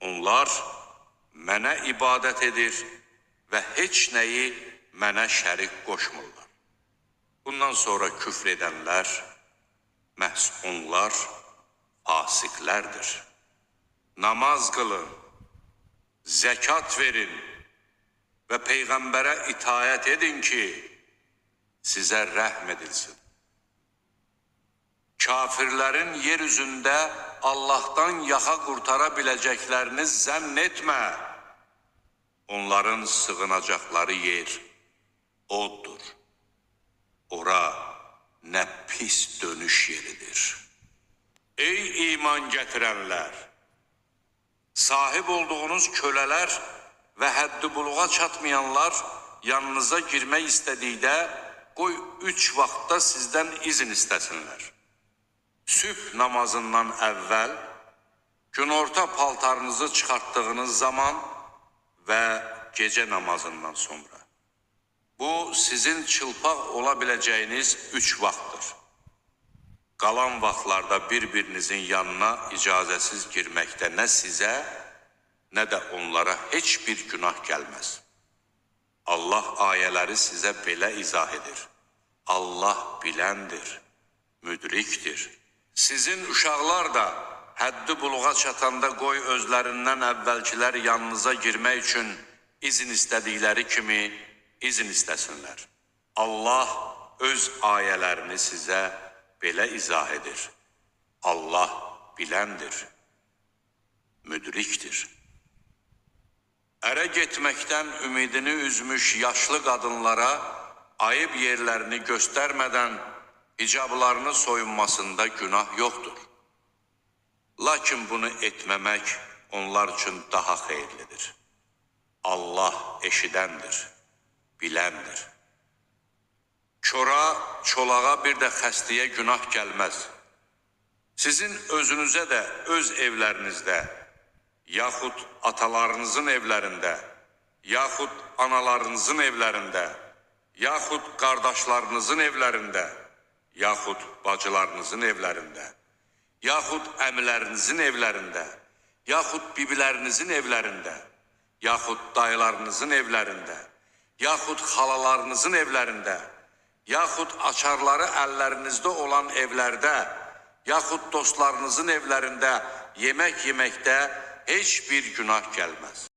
Onlar mənə ibadət edir və heç nəyi mənə şərik qoşmurlar. Bundan sonra küfr edənlər, məhz onlar fasiqlərdir. Namaz qılın, zəkat verin və Peyğəmbərə itaət edin ki, sizə rəhm edilsin. Kafirlərin yeryüzündə Allah'tan yaxa qurtara biləcəklərini zənn etmə. Onların sığınacaqları yer oddur. Ora nə pis dönüş yeridir. Ey iman gətirənlər! Sahib olduğunuz kölələr və həddi buluğa çatmayanlar yanınıza girmək istədikdə, qoy 3 vaxtda sizdən izin istəsinlər. Sübh namazından əvvəl, günorta paltarınızı çıxartdığınız zaman və gecə namazından sonra. Bu, sizin çılpaq ola biləcəyiniz 3 vaxtdır. Qalan vaxtlarda bir-birinizin yanına icazəsiz girməkdə nə sizə, nə də onlara heç bir günah gəlməz. Allah ayələri sizə belə izah edir. Allah biləndir, müdrikdir. Sizin uşaqlar da həddi buluğa çatanda qoy özlərindən əvvəlkilər yanınıza girmək üçün izin istədikləri kimi izin istəsinlər. Allah öz ayələrini sizə belə izah edir. Allah biləndir, müdrikdir. Ərə getməkdən ümidini üzmüş yaşlı qadınlara ayıb yerlərini göstərmədən icablarını soyunmasında günah yoxdur. Lakin bunu etməmək onlar üçün daha xeyirlidir. Allah eşidəndir, biləndir. Çora, çolağa bir də xəstəyə günah gəlməz. Sizin özünüzə də öz evlərinizdə, yaxud atalarınızın evlərində, yaxud analarınızın evlərində, yaxud qardaşlarınızın evlərində, yaxud bacılarınızın evlərində, yaxud əmilərinizin evlərində, yaxud bibilərinizin evlərində, yaxud dayılarınızın evlərində, yaxud xalalarınızın evlərində, yaxud açarları əllərinizdə olan evlərdə, yaxud dostlarınızın evlərində yemək yeməkdə heç bir günah gəlməz.